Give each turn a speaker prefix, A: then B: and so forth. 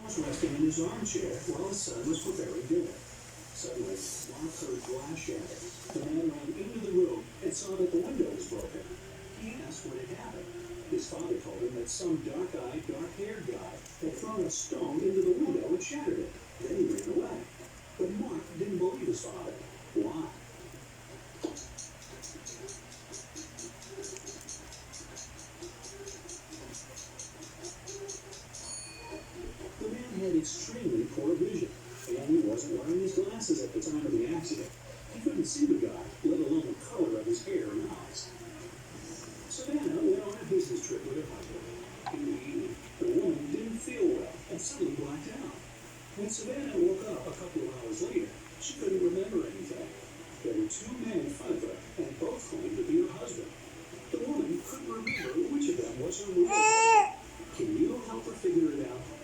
A: was resting in his armchair while his son was preparing dinner. Suddenly, Mark heard glass shatter. The man ran into the room and saw that the window was broken. He asked what had happened. His father told him that some dark-eyed, dark-haired guy had thrown a stone into the window and shattered it. Then he ran away. But Mark didn't believe his father. Why? The man had extremely poor vision, and he wasn't wearing his glasses at the time of the accident. He couldn't see the guy, let alone the color of his hair and eyes. Savannah went on a business trip with her husband. In the evening, the woman didn't feel well and suddenly blacked out. When Savannah woke up a couple of hours later, she couldn't remember anything. There were two men in front of her, and both claimed to be her husband. The woman couldn't remember which of them was her real husband. Can you help her figure it out?